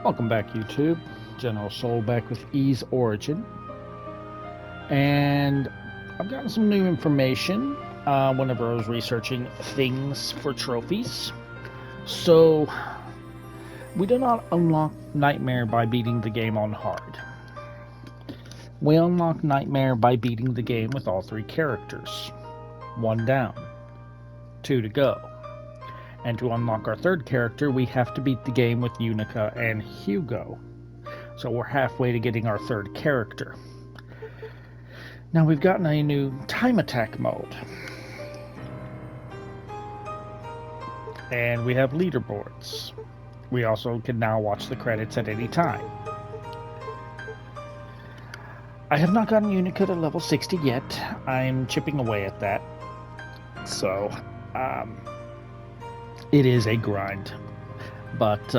Welcome back, YouTube. General Soul back with Ease Origin. And I've gotten some new information whenever I was researching things for trophies. So, we do not unlock Nightmare by beating the game on hard. We unlock Nightmare by beating the game with all three characters. 1 down, 2 to go. And to unlock our third character, we have to beat the game with Unica and Hugo. So we're halfway to getting our third character. Now we've gotten a new time attack mode. And we have leaderboards. We also can now watch the credits at any time. I have not gotten Unica to level 60 yet. I'm chipping away at that. So, it is a grind. But,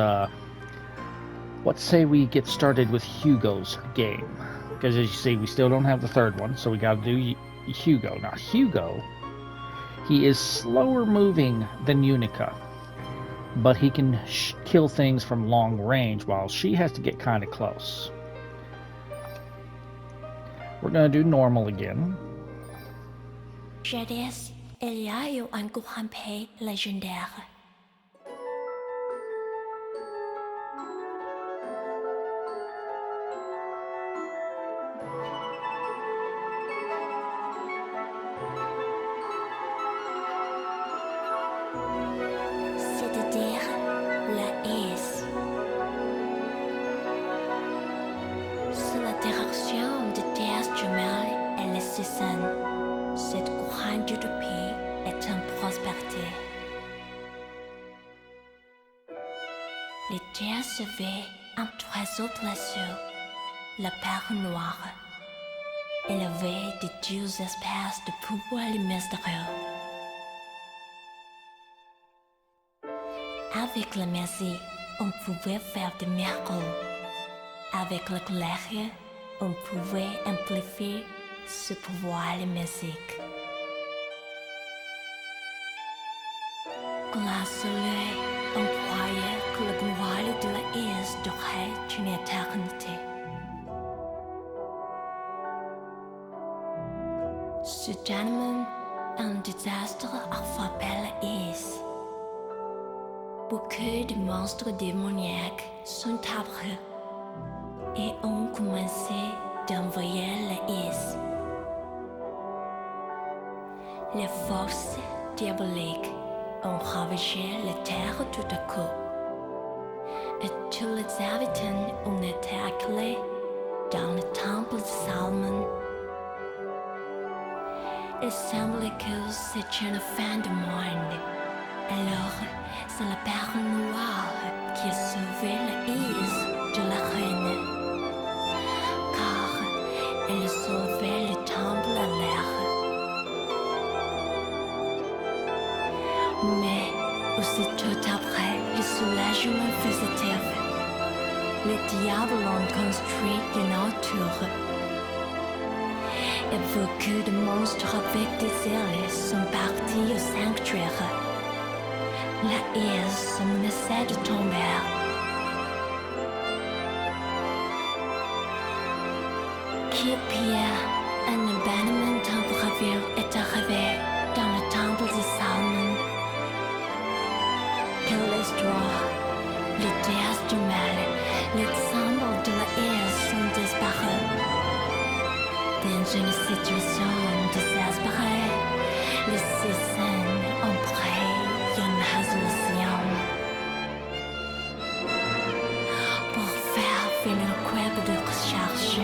let's say we get started with Hugo's game. Because as you see, we still don't have the third one, so we gotta do Hugo. Now, Hugo, he is slower moving than Unica, but he can kill things from long range, while she has to get kind of close. We're gonna do normal again. Jadis, il y a eu un grand pays légendaire. C'est-à-dire la Is. C'est l'interaction des terres jumelles et les saisons. Cette grande utopie est en prospérité. Les terres s'éveillent en trois autres blessures, la perle noire, élevée des deux espèces de pouvoirs mystérieux. Avec la magie, on pouvait faire des miracles. Avec la colère, on pouvait amplifier ce pouvoir magique. Grâce à lui, on croyait que le gloire de la Is durait une éternité. Soudainement, un désastre a frappé la Is. Beaucoup de monstres démoniaques sont apparus et ont commencé d'envoyer la Is. Les forces diaboliques ont ravagé la terre tout à coup, et tous les habitants ont été acculés dans le temple de Salomon. Il semblait que c'était la fin du monde. Alors, c'est la perle noire qui a sauvé la Is de la reine, car elle a sauvé le temple à l'air. Mais aussitôt après le soulagement fugitif, les diables ont construit une autre. Et beaucoup de monstres avec des ailes sont partis au sanctuaire. La Is menaçait de tomber. Qui pire, un événement temporaire est arrivé dans le temple de Salomon. Quelle histoire! Les déesses du mal, les symboles de la Is sont disparus. Dans une situation désespérée, les citizens ont pris une résolution. Pour faire finir le web de recherche,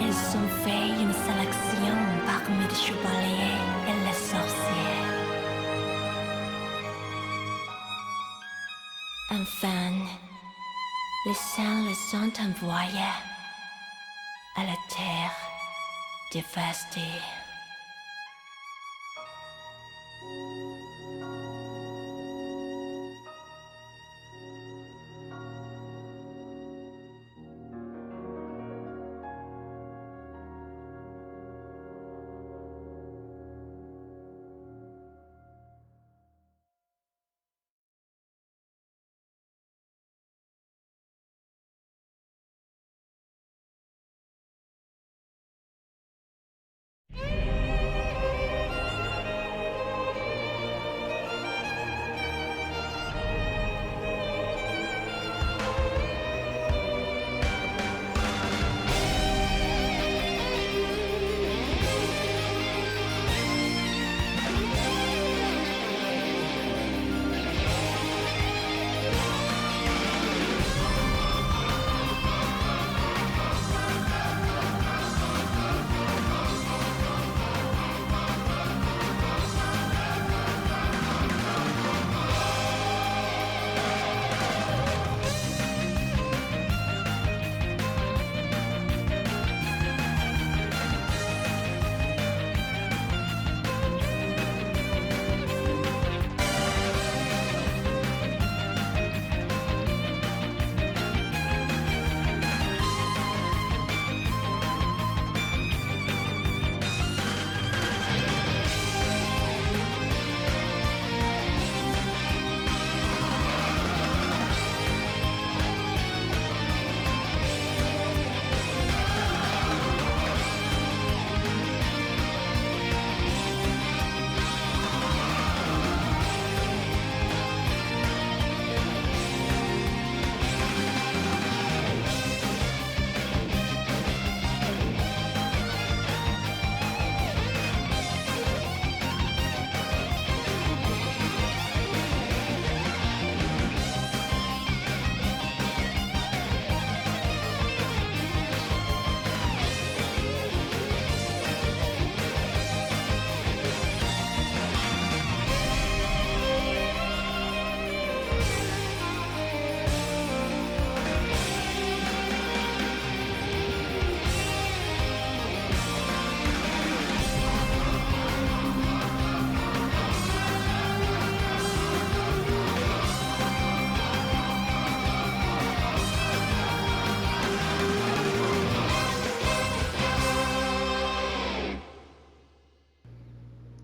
ils ont fait une sélection parmi les chevaliers et les sorciers. Enfin, les saints les ont envoyés à la terre dévastée.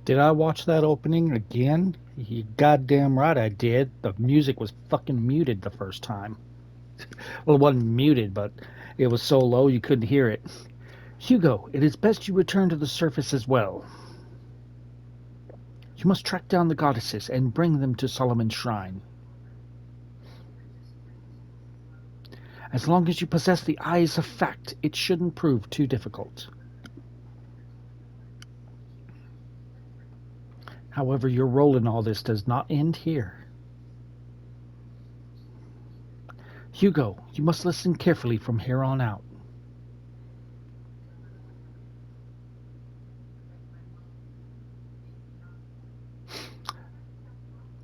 Did I watch that opening again? You goddamn right I did. The music was fucking muted the first time. Well, it wasn't muted, but it was so low you couldn't hear it. Hugo, it is best you return to the surface as well. You must track down the goddesses and bring them to Solomon's shrine. As long as you possess the eyes of fact, it shouldn't prove too difficult. However, your role in all this does not end here. Hugo, you must listen carefully from here on out.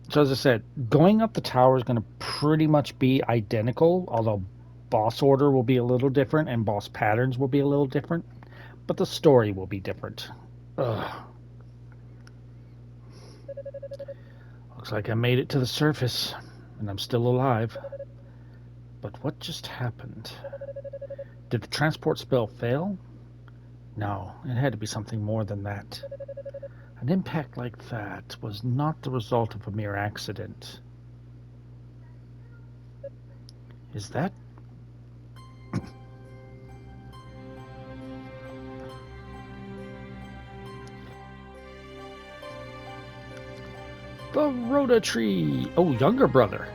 So as I said, going up the tower is going to pretty much be identical, although boss order will be a little different and boss patterns will be a little different, but the story will be different. Ugh. Looks like I made it to the surface, and I'm still alive. But what just happened? Did the transport spell fail? No, it had to be something more than that. An impact like that was not the result of a mere accident. Is that... the Rhoda tree! Oh, younger brother.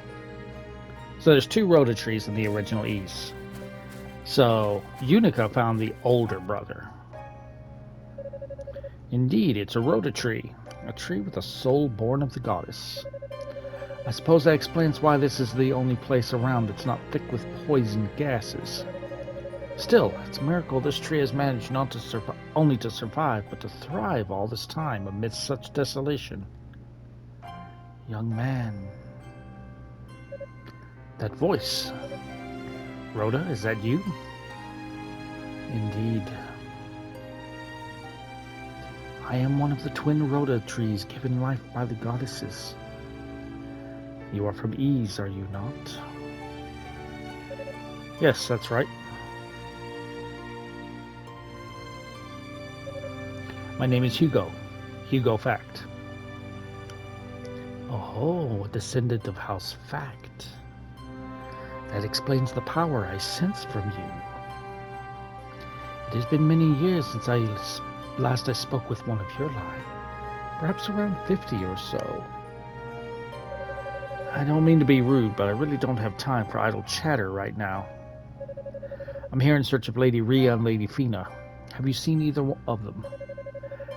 So there's two Rhoda trees in the original East. So Unica found the older brother. Indeed, it's a Rhoda tree. A tree with a soul born of the goddess. I suppose that explains why this is the only place around that's not thick with poison gases. Still, it's a miracle this tree has managed not to only to survive, but to thrive all this time amidst such desolation. Young man. That voice. Rhoda, is that you? Indeed. I am one of the twin Rhoda trees given life by the goddesses. You are from Ease, are you not? Yes, that's right. My name is Hugo. Hugo Fact. Oh, a descendant of House Fact. That explains the power I sense from you. It has been many years since last I spoke with one of your line. Perhaps around 50 or so. I don't mean to be rude, but I really don't have time for idle chatter right now. I'm here in search of Lady Rhea and Lady Fina. Have you seen either of them?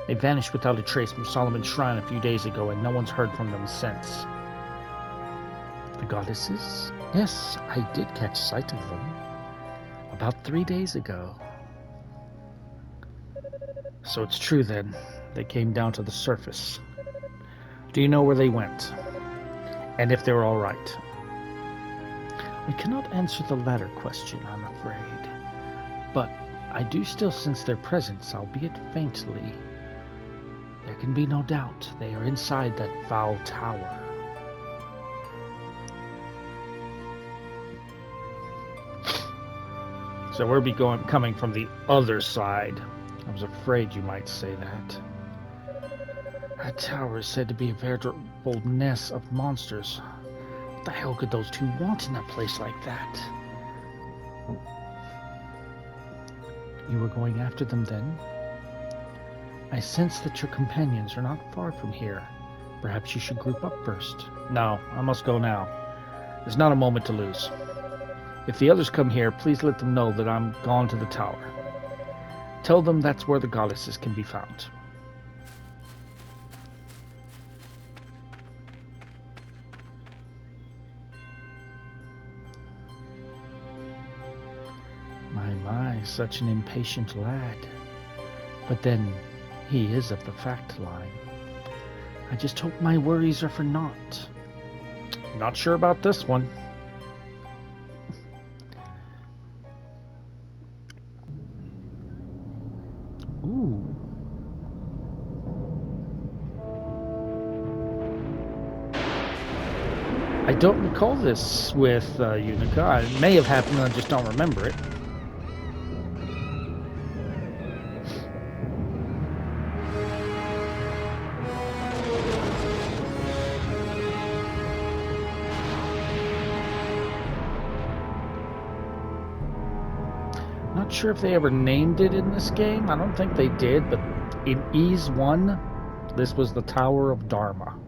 They vanished without a trace from Solomon's shrine a few days ago, and no one's heard from them since. The goddesses? Yes, I did catch sight of them. About 3 days ago. So it's true then. They came down to the surface. Do you know where they went? And if they're all right? I cannot answer the latter question, I'm afraid. But I do still sense their presence, albeit faintly. There can be no doubt they are inside that foul tower. So we'll be coming from the other side. I was afraid you might say that. That tower is said to be a veritable nest of monsters. What the hell could those two want in a place like that? You were going after them then? I sense that your companions are not far from here. Perhaps you should group up first. No, I must go now. There's not a moment to lose. If the others come here, please let them know that I'm gone to the tower. Tell them that's where the goddesses can be found. My, such an impatient lad. But then, he is of the fact line. I just hope my worries are for naught. Not sure about this one. Ooh. I don't recall this with Unica. It may have happened, I just don't remember it. Not sure if they ever named it in this game. I don't think they did, but in Ease 1, this was the Tower of Dharma.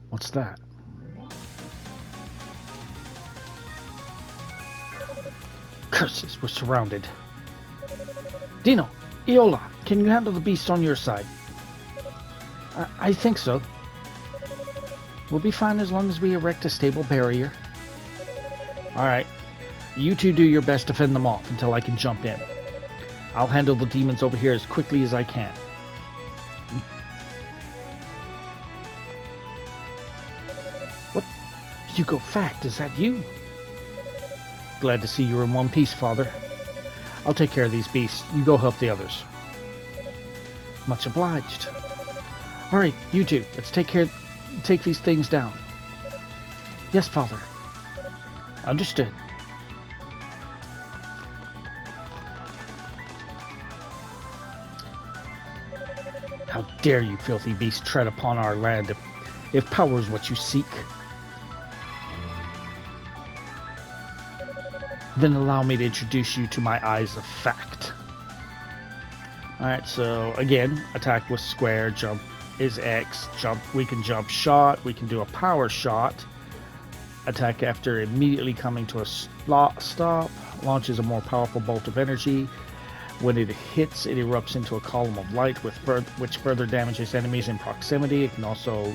What's that? Curses, we're surrounded. Dino, Iola, can you handle the beast on your side? I think so. We'll be fine as long as we erect a stable barrier. Alright, you two do your best to fend them off until I can jump in. I'll handle the demons over here as quickly as I can. What? Hugo Fact, is that you? Glad to see you're in one piece, Father. I'll take care of these beasts. You go help the others. Much obliged. Alright, you two, let's take these things down. Yes, Father. Understood. How dare you, filthy beast, tread upon our land if power is what you seek? Then allow me to introduce you to my eyes of fact. Alright, so again, attack with square, jump is X, jump, we can jump shot, we can do a power shot, attack after immediately coming to a stop, launches a more powerful bolt of energy. When it hits, it erupts into a column of light which further damages enemies in proximity. It can also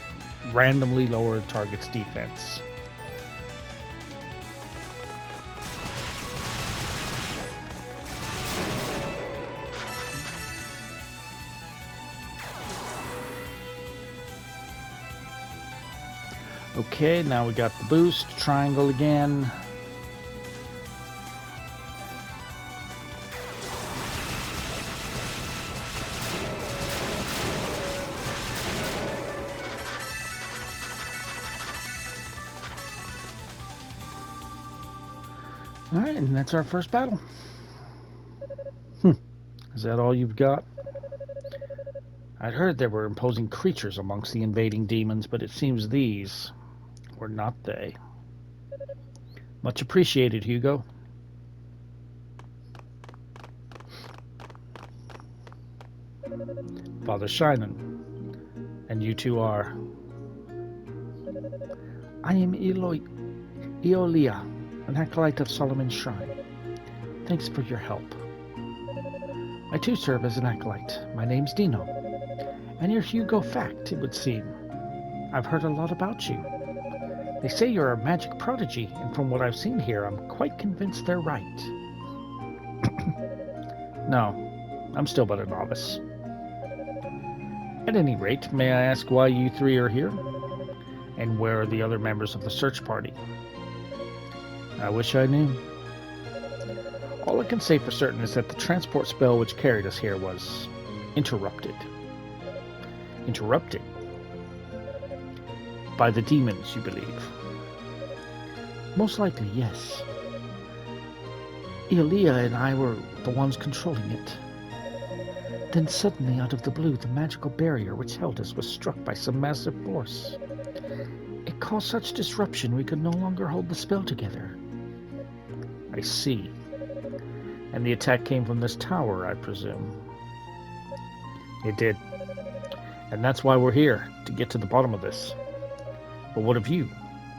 randomly lower the target's defense. Okay, now we got the boost, triangle again. Alright, and that's our first battle. Is that all you've got? I'd heard there were imposing creatures amongst the invading demons, but it seems these were not they. Much appreciated, Hugo. Father Shinan. And you two are? I am Eolia, an acolyte of Solomon's Shrine. Thanks for your help. I too serve as an acolyte. My name's Dino. And you're Hugo Fact, it would seem. I've heard a lot about you. They say you're a magic prodigy, and from what I've seen here, I'm quite convinced they're right. No, I'm still but a novice. At any rate, may I ask why you three are here? And where are the other members of the search party? I wish I knew. All I can say for certain is that the transport spell which carried us here was interrupted. Interrupted? By the demons, you believe? Most likely, yes. Eolia and I were the ones controlling it. Then suddenly, out of the blue, the magical barrier which held us was struck by some massive force. It caused such disruption we could no longer hold the spell together. I see. And the attack came from this tower, I presume. It did. And that's why we're here, to get to the bottom of this. But what of you?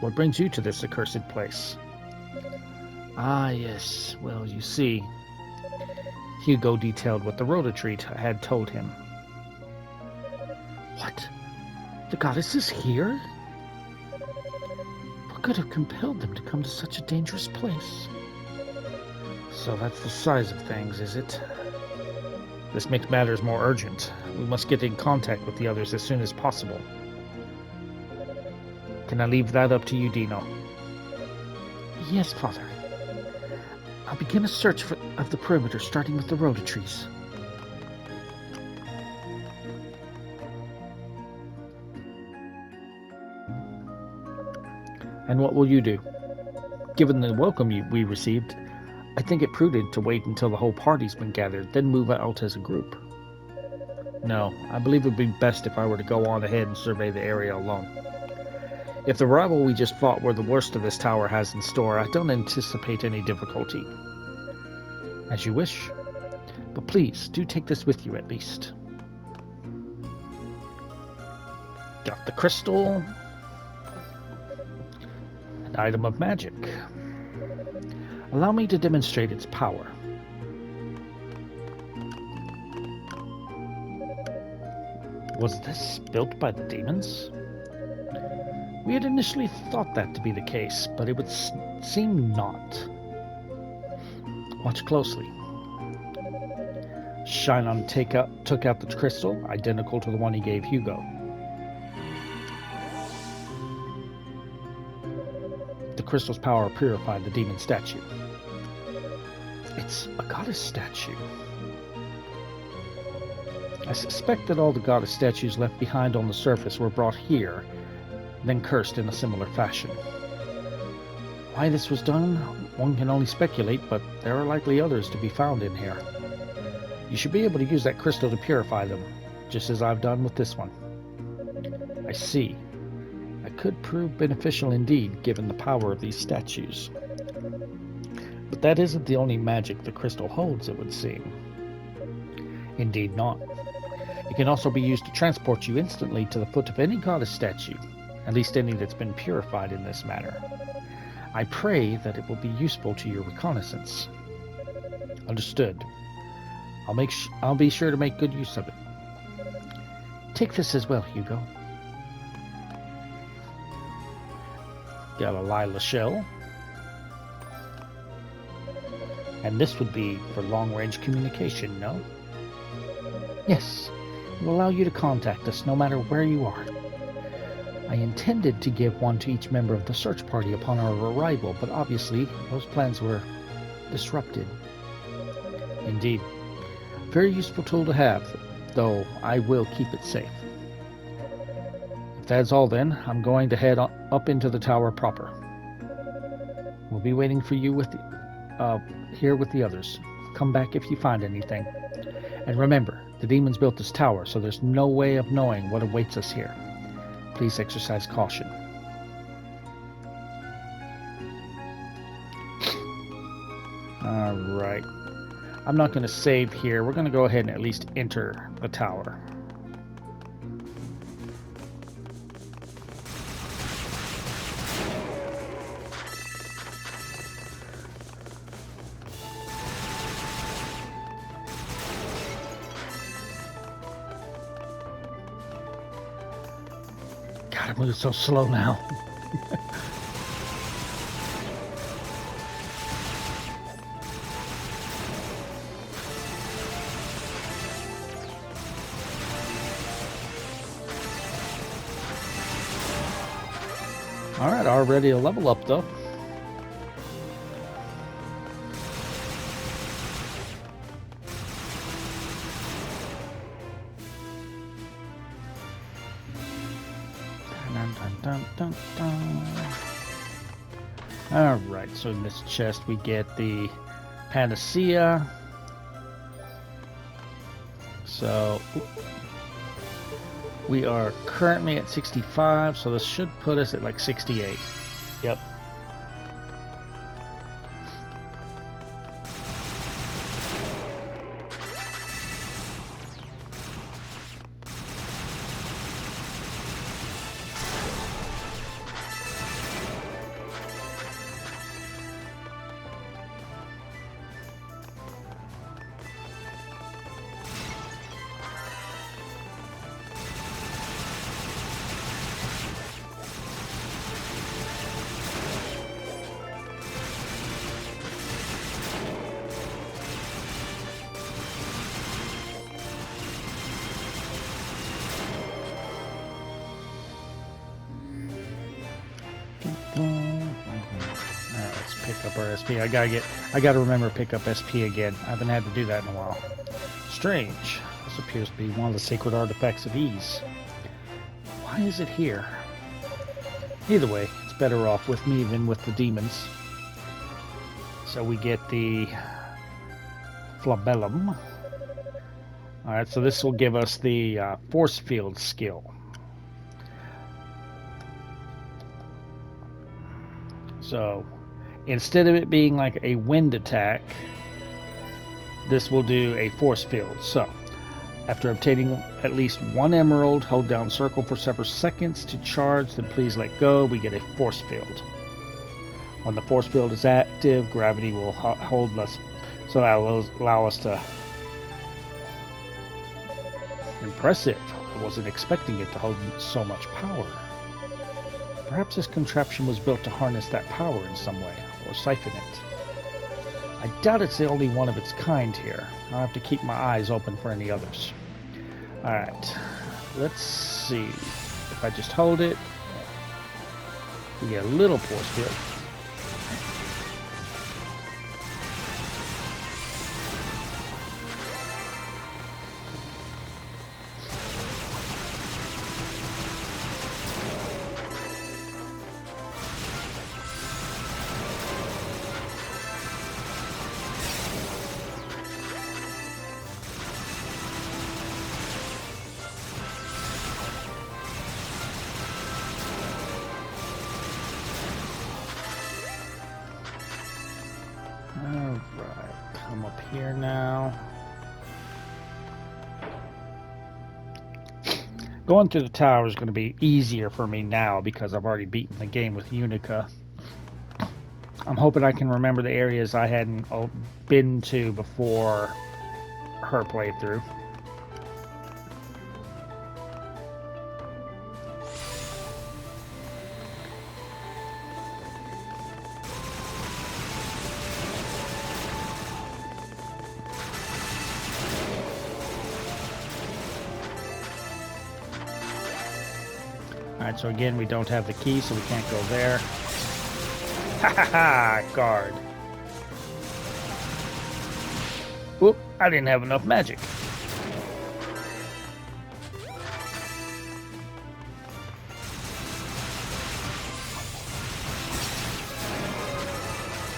What brings you to this accursed place? Ah, yes. Well, you see, Hugo detailed what the Rotary had told him. What? The goddess is here? What could have compelled them to come to such a dangerous place? So that's the size of things, is it? This makes matters more urgent. We must get in contact with the others as soon as possible. Can I leave that up to you, Dino? Yes, Father. I'll begin a search of the perimeter, starting with the rhodotrees. And what will you do? Given the welcome we received, I think it prudent to wait until the whole party's been gathered, then move out as a group. No, I believe it would be best if I were to go on ahead and survey the area alone. If the rival we just fought were the worst of this tower has in store, I don't anticipate any difficulty. As you wish. But please, do take this with you at least. Got the crystal. An item of magic. Allow me to demonstrate its power. Was this built by the demons? We had initially thought that to be the case, but it would seem not. Watch closely. Shinon took out the crystal, identical to the one he gave Hugo. The crystal's power purified the demon statue. It's a goddess statue. I suspect that all the goddess statues left behind on the surface were brought here, then cursed in a similar fashion. Why this was done, one can only speculate, but there are likely others to be found in here. You should be able to use that crystal to purify them, just as I've done with this one. I see. That could prove beneficial indeed, given the power of these statues. But that isn't the only magic the crystal holds, it would seem. Indeed not. It can also be used to transport you instantly to the foot of any goddess statue, at least any that's been purified in this manner. I pray that it will be useful to your reconnaissance. Understood. I'll be sure to make good use of it. Take this as well, Hugo. Got a Lila shell. And this would be for long-range communication, no? Yes. It will allow you to contact us no matter where you are. I intended to give one to each member of the search party upon our arrival, but obviously those plans were disrupted. Indeed. Very useful tool to have, though I will keep it safe. If that's all then, I'm going to head up into the tower proper. We'll be waiting for you here with the others. Come back if you find anything. And remember, the demons built this tower, so there's no way of knowing what awaits us here. Please exercise caution. Alright. I'm not going to save here. We're going to go ahead and at least enter the tower. God, it moves so slow now. Alright, already a level up though. Alright, so in this chest we get the Panacea. So we are currently at 65, so this should put us at like 68. Yep. Let's pick up our SP. I gotta remember to pick up SP again. I haven't had to do that in a while. Strange. This appears to be one of the sacred artifacts of ease. Why is it here? Either way, it's better off with me than with the demons. So we get the flabellum. Alright, so this will give us the force field skill. So instead of it being like a wind attack, this will do a force field. So after obtaining at least one emerald, hold down circle for several seconds to charge, then please let go. We get a force field. When the force field is active, gravity will hold us, so that will allow us to... Impressive. I wasn't expecting it to hold so much power. Perhaps this contraption was built to harness that power in some way, or siphon it. I doubt it's the only one of its kind here. I'll have to keep my eyes open for any others. Alright, let's see. If I just hold it, we get a little force field. Alright, come up here now. Going through the tower is going to be easier for me now because I've already beaten the game with Unica. I'm hoping I can remember the areas I hadn't been to before her playthrough. Alright, so again, we don't have the key, so we can't go there. Ha ha ha! Guard. Whoop, I didn't have enough magic.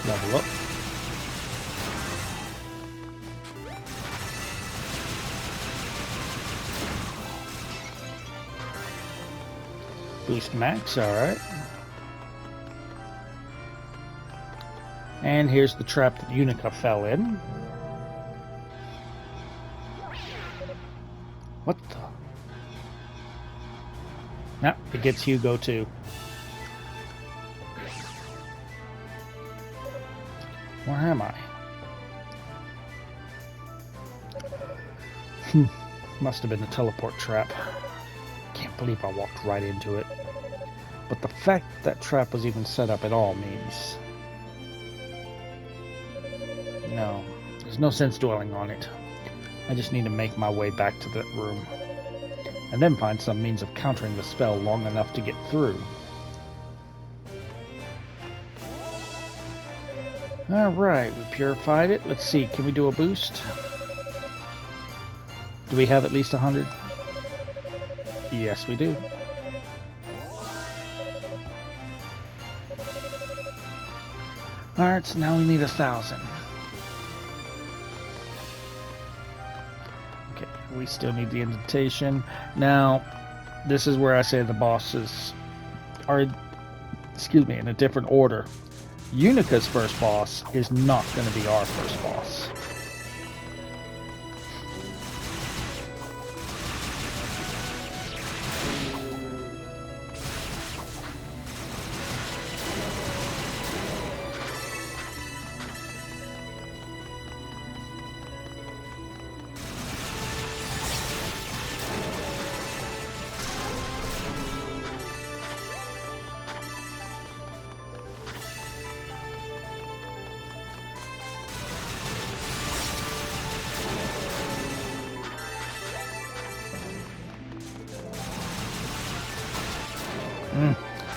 Level up. Boost max, alright. And here's the trap that Unica fell in. What the? Nah, it gets Hugo too. Where am I? Must have been a teleport trap. Can't believe I walked right into it. But the fact that trap was even set up at all means... No, there's no sense dwelling on it. I just need to make my way back to that room. And then find some means of countering the spell long enough to get through. Alright, we purified it. Let's see, can we do a boost? Do we have at least 100? Yes, we do. Alright, so now we need 1,000. Okay, we still need the indentation. Now, this is where I say the bosses are, excuse me, in a different order. Unica's first boss is not going to be our first boss.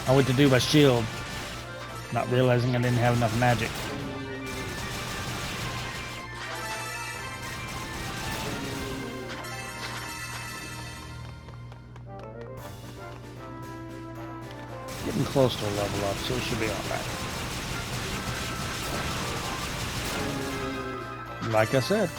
I went to do my shield, not realizing I didn't have enough magic. Getting close to a level up, so we should be alright. Like I said.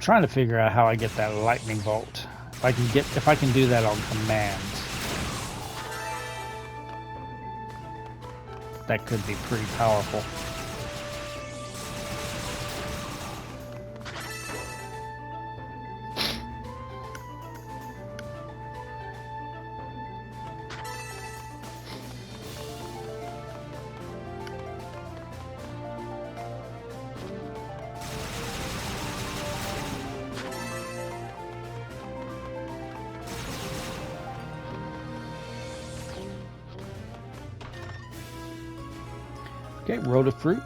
Trying to figure out how I get that lightning bolt. If I can do that on command. That could be pretty powerful. Okay, road of fruit.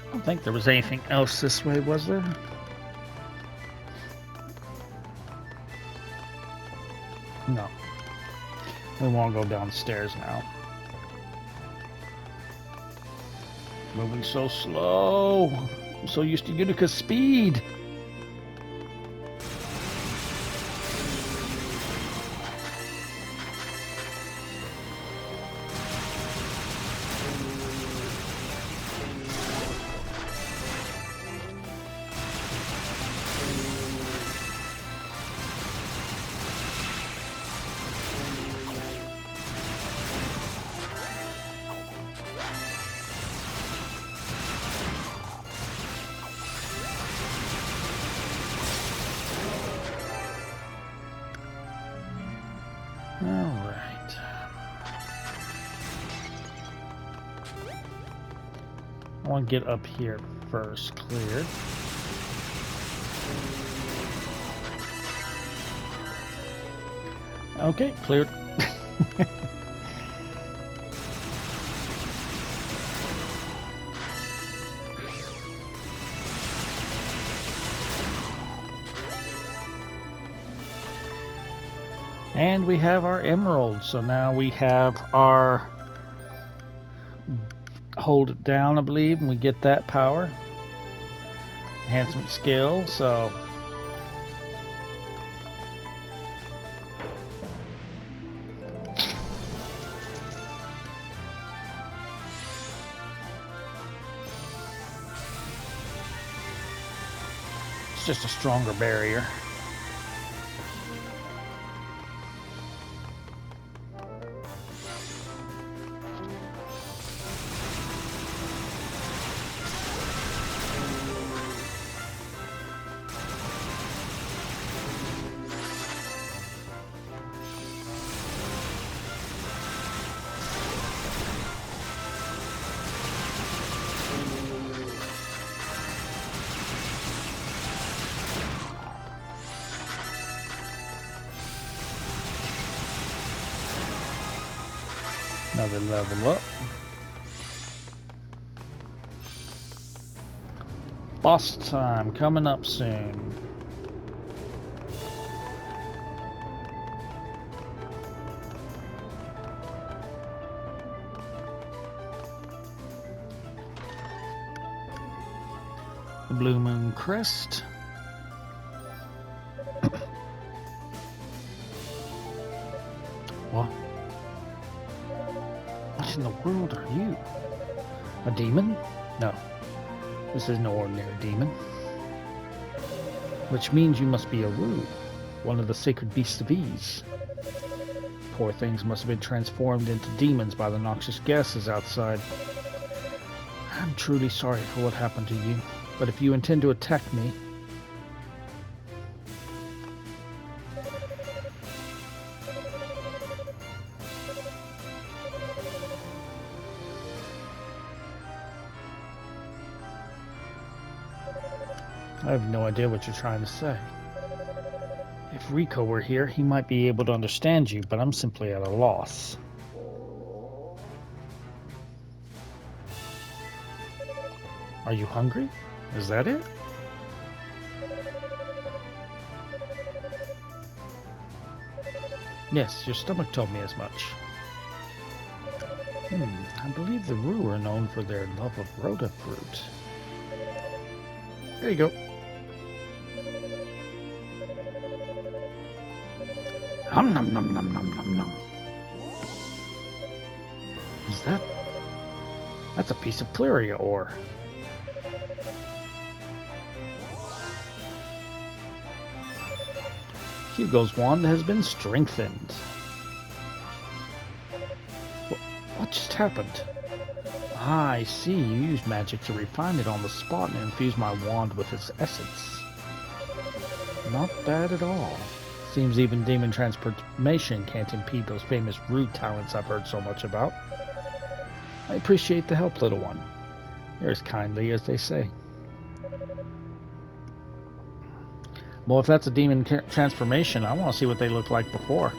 I don't think there was anything else this way, was there? No. We won't go downstairs now. Moving so slow. I'm so used to Unica's speed. Alright. I want to get up here first. Cleared. Okay, cleared. And we have our emerald, so now we have our hold it down, I believe, and we get that power. Enhancement skill, so it's just a stronger barrier. Another level up. Boss time coming up soon. The Blue Moon Crest. What? What in the world are you? A demon? No. This is no ordinary demon. Which means you must be a Rue, one of the sacred beasts of Ys. Poor things must have been transformed into demons by the noxious gases outside. I'm truly sorry for what happened to you. But if you intend to attack me... I have no idea what you're trying to say. If Rico were here, he might be able to understand you, but I'm simply at a loss. Are you hungry? Is that it? Yes, your stomach told me as much. I believe the Roo are known for their love of rota fruit. There you go. Hum num num num num num num. Is that? That's a piece of Cleria ore. Hugo's wand has been strengthened. What just happened? Ah, I see. You used magic to refine it on the spot and infuse my wand with its essence. Not bad at all. Seems even demon transformation can't impede those famous rude talents I've heard so much about. I appreciate the help, little one. You're as kindly as they say. Well, if that's a demon transformation, I want to see what they looked like before.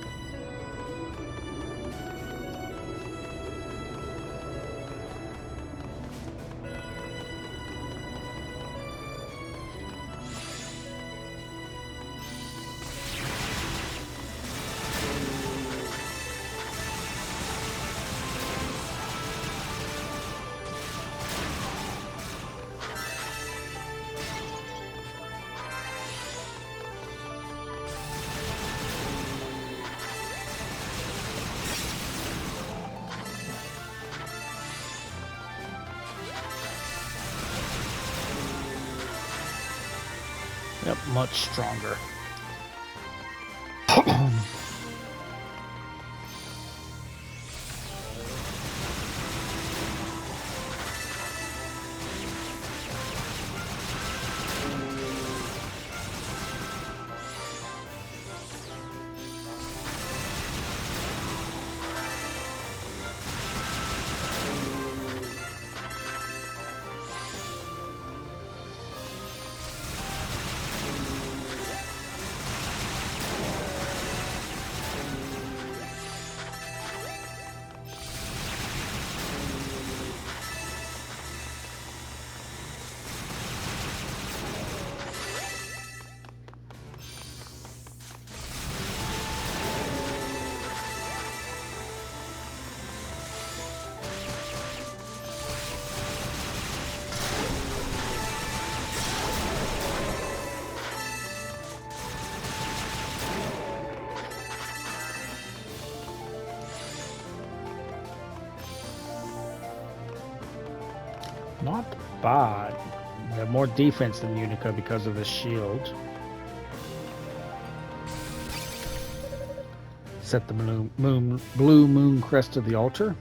Yep, much stronger. Not bad. We have more defense than Unica because of the shield. Set the blue moon crest to the altar.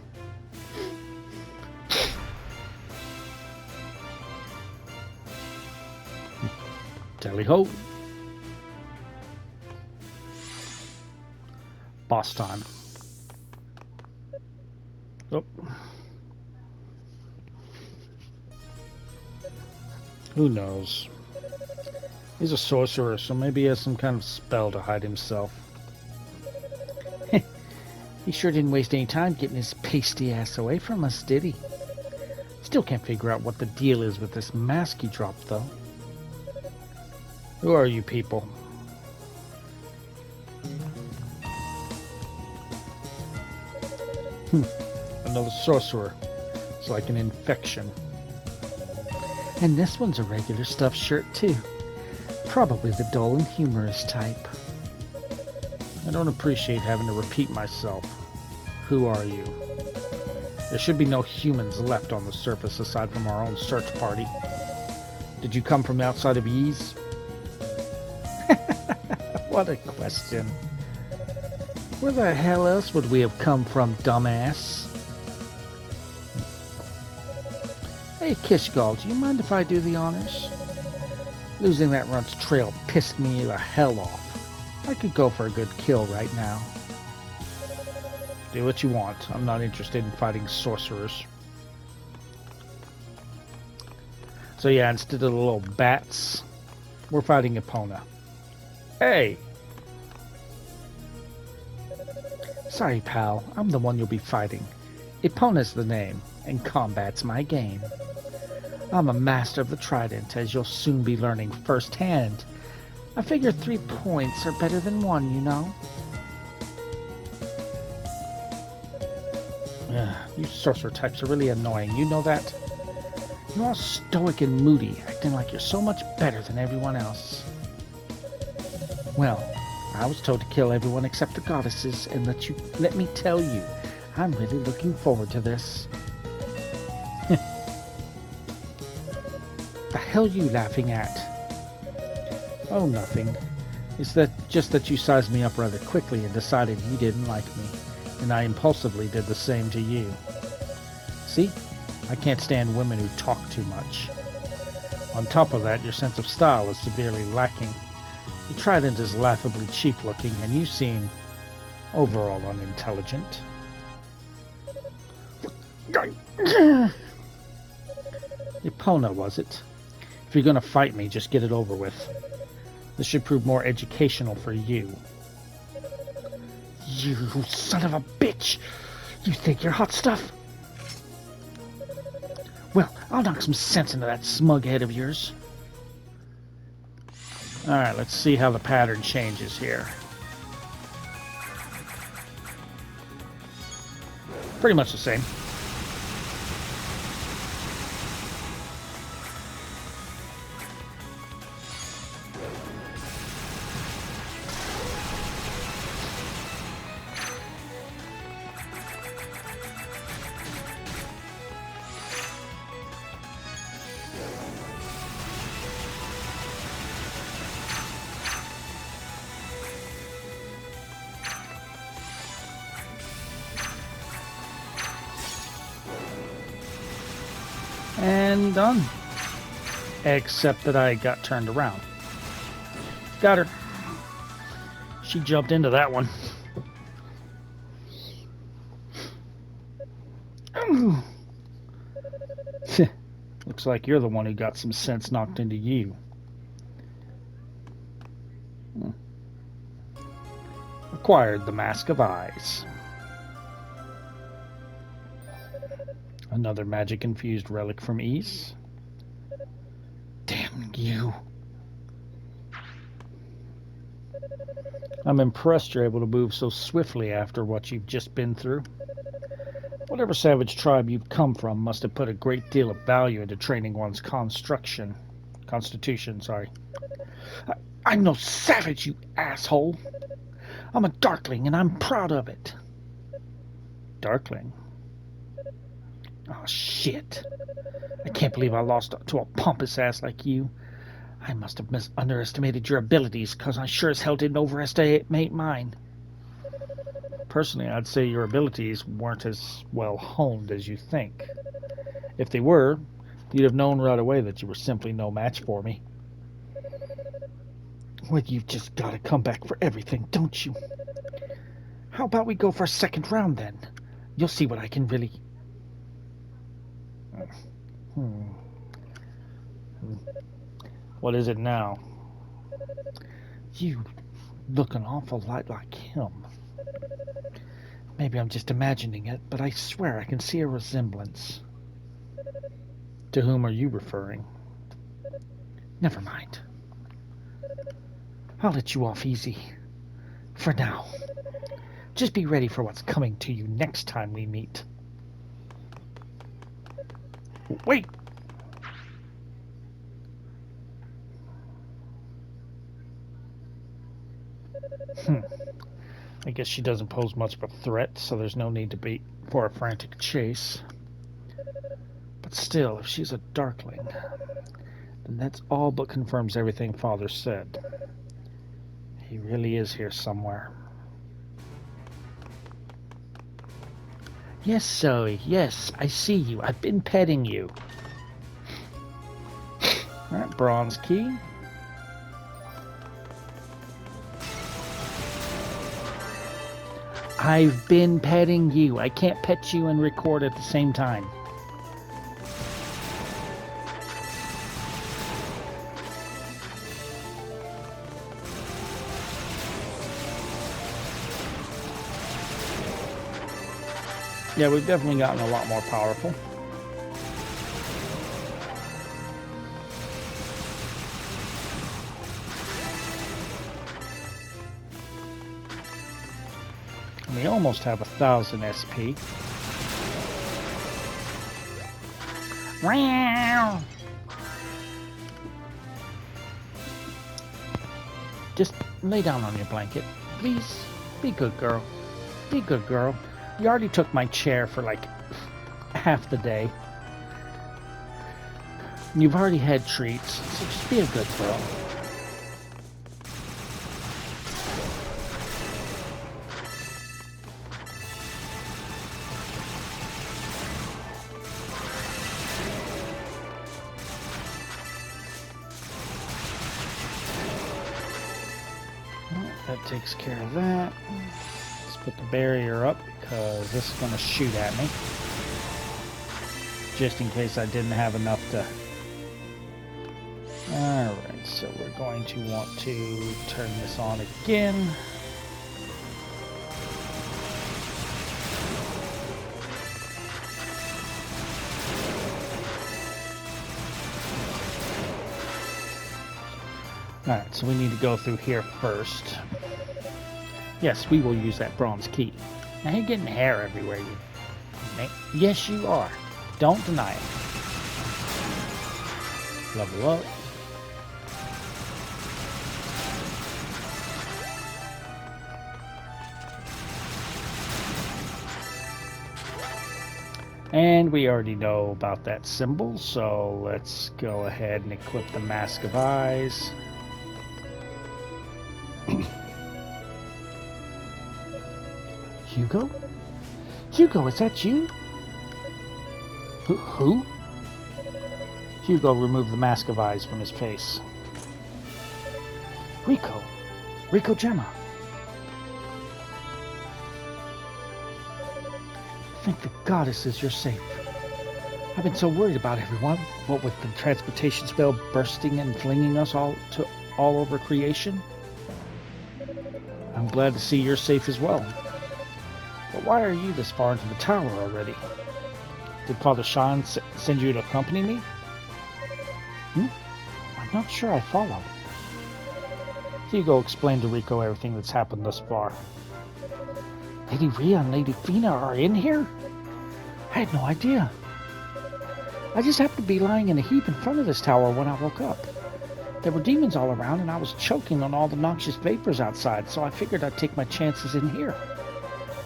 Tally ho. Boss time. Oh. Who knows? He's a sorcerer, so maybe he has some kind of spell to hide himself. He sure didn't waste any time getting his pasty ass away from us, did he? Still can't figure out what the deal is with this mask he dropped, though. Who are you people? Another sorcerer. It's like an infection. And this one's a regular stuffed shirt, too. Probably the dull and humorous type. I don't appreciate having to repeat myself. Who are you? There should be no humans left on the surface aside from our own search party. Did you come from the outside of Ys? What a question. Where the hell else would we have come from, dumbass? Hey, Kishgal, do you mind if I do the honors? Losing that runt's trail pissed me the hell off. I could go for a good kill right now. Do what you want. I'm not interested in fighting sorcerers. So yeah, instead of the little bats, we're fighting Epona. Hey! Sorry, pal. I'm the one you'll be fighting. Epona's the name, and combat's my game. I'm a master of the trident, as you'll soon be learning firsthand. I figure 3 points are better than 1, you know? You sorcerer types are really annoying, you know that? You're all stoic and moody, acting like you're so much better than everyone else. Well, I was told to kill everyone except the goddesses, and let me tell you, I'm really looking forward to this. The hell you laughing at? Oh, nothing. It's just that you sized me up rather quickly and decided you didn't like me, and I impulsively did the same to you. See? I can't stand women who talk too much. On top of that, your sense of style is severely lacking. Your trident is laughably cheap-looking, and you seem overall unintelligent. Epona, was it? If you're gonna fight me, just get it over with. This should prove more educational for you. You son of a bitch! You think you're hot stuff? Well, I'll knock some sense into that smug head of yours. Alright, let's see how the pattern changes here. Pretty much the same. And done. Except that I got turned around. Got her. She jumped into that one. Looks like you're the one who got some sense knocked into you. Acquired the Mask of Eyes. Another magic-infused relic from East. Damn you. I'm impressed you're able to move so swiftly after what you've just been through. Whatever savage tribe you've come from must have put a great deal of value into training one's constitution. I'm no savage, you asshole. I'm a darkling, and I'm proud of it. Darkling? Oh, shit. I can't believe I lost to a pompous ass like you. I must have underestimated your abilities, because I sure as hell didn't overestimate mine. Personally, I'd say your abilities weren't as well honed as you think. If they were, you'd have known right away that you were simply no match for me. Well, you've just got to come back for everything, don't you? How about we go for a second round, then? You'll see what I can really... What is it now? You look an awful lot like him. Maybe I'm just imagining it, but I swear I can see a resemblance. To whom are you referring? Never mind. I'll let you off easy. For now. Just be ready for what's coming to you next time we meet. Wait! I guess she doesn't pose much of a threat, so there's no need to be for a frantic chase. But still, if she's a darkling, then that's all but confirms everything Father said. He really is here somewhere. Yes, Zoe, yes, I see you. I've been petting you. Alright, bronze key. I've been petting you. I can't pet you and record at the same time. Yeah, we've definitely gotten a lot more powerful. We almost have 1,000 SP. Wow! Just lay down on your blanket. Please, be a good girl. Be a good girl. You already took my chair for like half the day. You've already had treats, so just be a good girl. That takes care of that. Let's put the barrier up because this is going to shoot at me. Just in case I didn't have enough to... Alright, so we're going to want to turn this on again. Alright, so we need to go through here first. Yes, we will use that bronze key. Now you're getting hair everywhere. Yes, you are. Don't deny it. Level up. And we already know about that symbol, so let's go ahead and equip the Mask of Eyes. Hugo? Hugo, is that you? Who? Hugo removed the Mask of Eyes from his face. Rico Gemma. Thank the goddesses you're safe. I've been so worried about everyone. What with the transportation spell bursting and flinging us all over creation. I'm glad to see you're safe as well. But why are you this far into the tower already? Did Father Sean send you to accompany me? I'm not sure I follow. Hugo explained to Rico everything that's happened thus far. Lady Rhea and Lady Fina are in here? I had no idea. I just happened to be lying in a heap in front of this tower when I woke up. There were demons all around and I was choking on all the noxious vapors outside, so I figured I'd take my chances in here.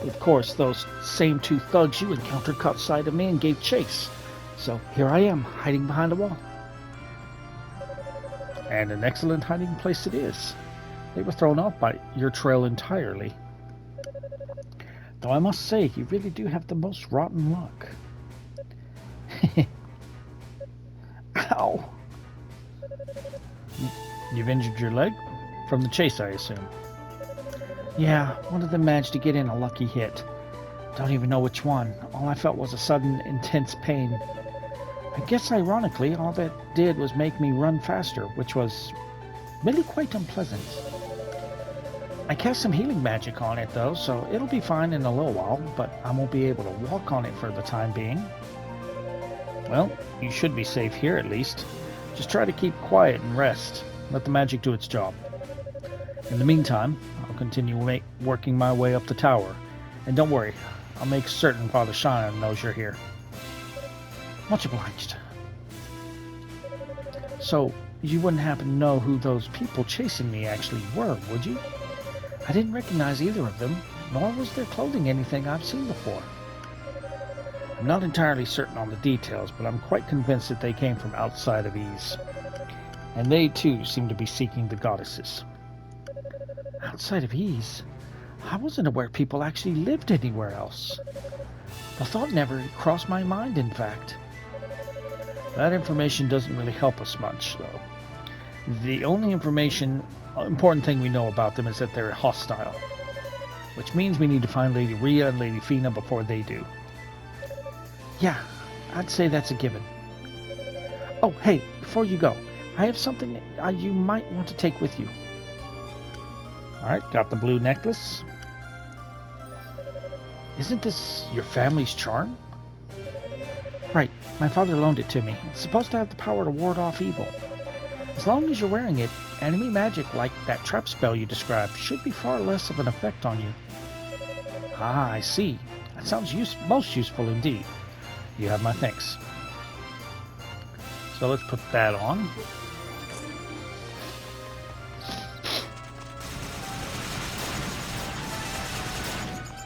But of course, those same two thugs you encountered caught sight of me and gave chase. So here I am, hiding behind a wall. And an excellent hiding place it is. They were thrown off by your trail entirely. Though I must say, you really do have the most rotten luck. Ow! You've injured your leg? From the chase, I assume. Yeah, one of them managed to get in a lucky hit. Don't even know which one. All I felt was a sudden, intense pain. I guess ironically, all that did was make me run faster, which was really quite unpleasant. I cast some healing magic on it though, so it'll be fine in a little while, but I won't be able to walk on it for the time being. Well, you should be safe here at least. Just try to keep quiet and rest. Let the magic do its job. In the meantime, I'll continue working my way up the tower. And don't worry, I'll make certain Father Sean knows you're here. Much obliged. So, you wouldn't happen to know who those people chasing me actually were, would you? I didn't recognize either of them, nor was their clothing anything I've seen before. I'm not entirely certain on the details, but I'm quite convinced that they came from outside of Ys. And they, too, seem to be seeking the goddesses. Outside of Ys? I wasn't aware people actually lived anywhere else. The thought never crossed my mind, in fact. That information doesn't really help us much, though. The only important thing we know about them is that they're hostile, which means we need to find Lady Rhea and Lady Fina before they do. Yeah, I'd say that's a given. Oh, hey, before you go, I have something you might want to take with you. Alright, got the blue necklace. Isn't this your family's charm? Right, my father loaned it to me. It's supposed to have the power to ward off evil. As long as you're wearing it, enemy magic like that trap spell you described should be far less of an effect on you. Ah, I see. That sounds most useful indeed. You have my thanks. So let's put that on.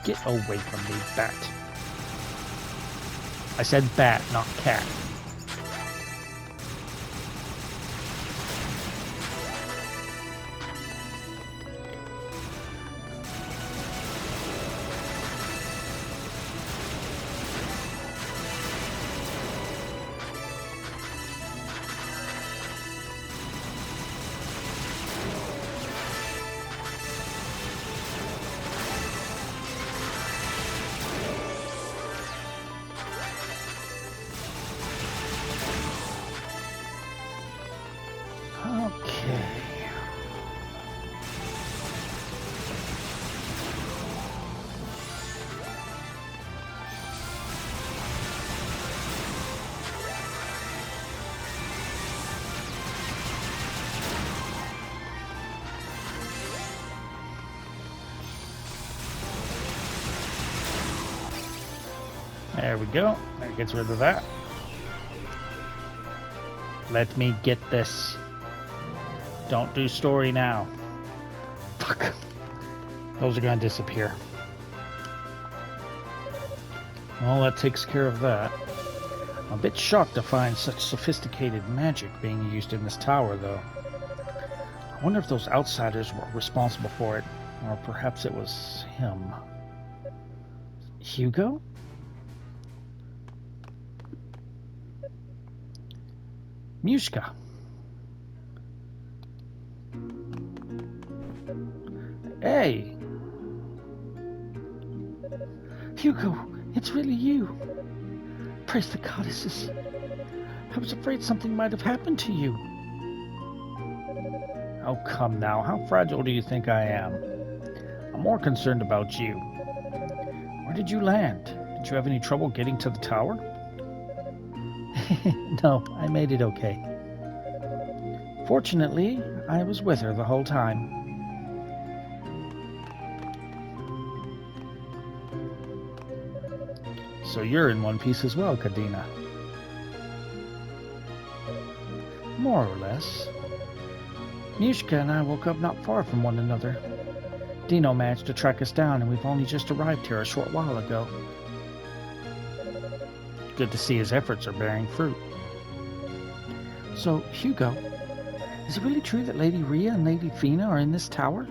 Get away from me, bat. I said bat, not cat. There we go. That gets rid of that. Let me get this. Don't do story now. Fuck. Those are going to disappear. Well, that takes care of that. I'm a bit shocked to find such sophisticated magic being used in this tower, though. I wonder if those outsiders were responsible for it, or perhaps it was him. Hugo? Mushka. Hey! Hugo, it's really you. Praise the goddesses. I was afraid something might have happened to you. Oh, come now. How fragile do you think I am? I'm more concerned about you. Where did you land? Did you have any trouble getting to the tower? No, I made it okay. Fortunately, I was with her the whole time. So you're in one piece as well, Kadena. More or less. Mushka and I woke up not far from one another. Dino managed to track us down, and we've only just arrived here a short while ago. Good to see his efforts are bearing fruit. So, Hugo, is it really true that Lady Rhea and Lady Fina are in this tower?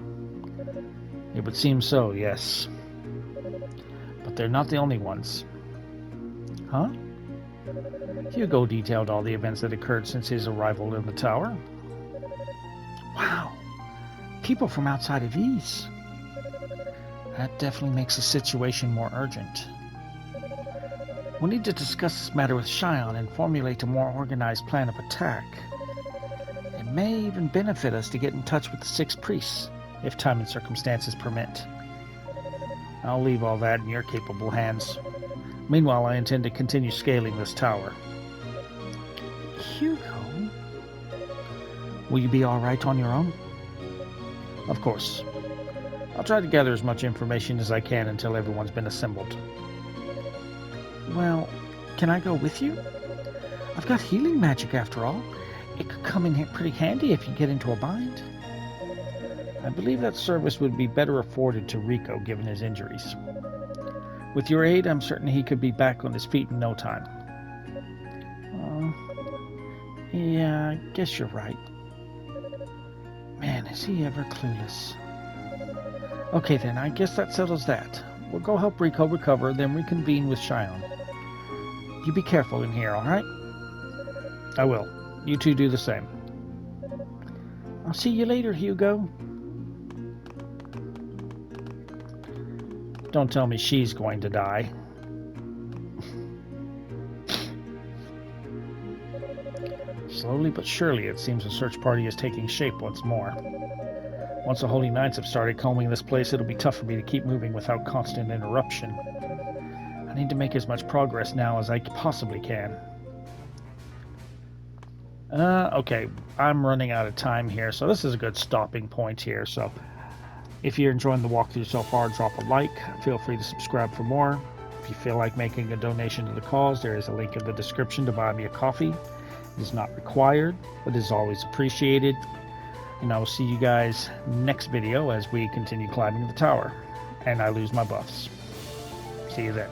It would seem so, yes. But they're not the only ones. Huh? Hugo detailed all the events that occurred since his arrival in the tower. Wow. People from outside of Ys. That definitely makes the situation more urgent. We'll need to discuss this matter with Shion and formulate a more organized plan of attack. It may even benefit us to get in touch with the 6 priests, if time and circumstances permit. I'll leave all that in your capable hands. Meanwhile, I intend to continue scaling this tower. Hugo? Will you be alright on your own? Of course. I'll try to gather as much information as I can until everyone's been assembled. Well, can I go with you? I've got healing magic after all. It could come in here pretty handy if you get into a bind. I believe that service would be better afforded to Rico given his injuries. With your aid, I'm certain he could be back on his feet in no time. Yeah, I guess you're right. Man, is he ever clueless. Okay then, I guess that settles that. We'll go help Rico recover, then reconvene with Shion. You be careful in here, alright? I will. You two do the same. I'll see you later, Hugo. Don't tell me she's going to die. Slowly but surely, it seems the search party is taking shape once more. Once the Holy Knights have started combing this place, it'll be tough for me to keep moving without constant interruption. I need to make as much progress now as I possibly can. Okay, I'm running out of time here, so this is a good stopping point here. So if you're enjoying the walkthrough so far, drop a like. Feel free to subscribe for more. If you feel like making a donation to the cause, there is a link in the description to buy me a coffee. It is not required, but is always appreciated. And I will see you guys next video as we continue climbing the tower and I lose my buffs. See you then.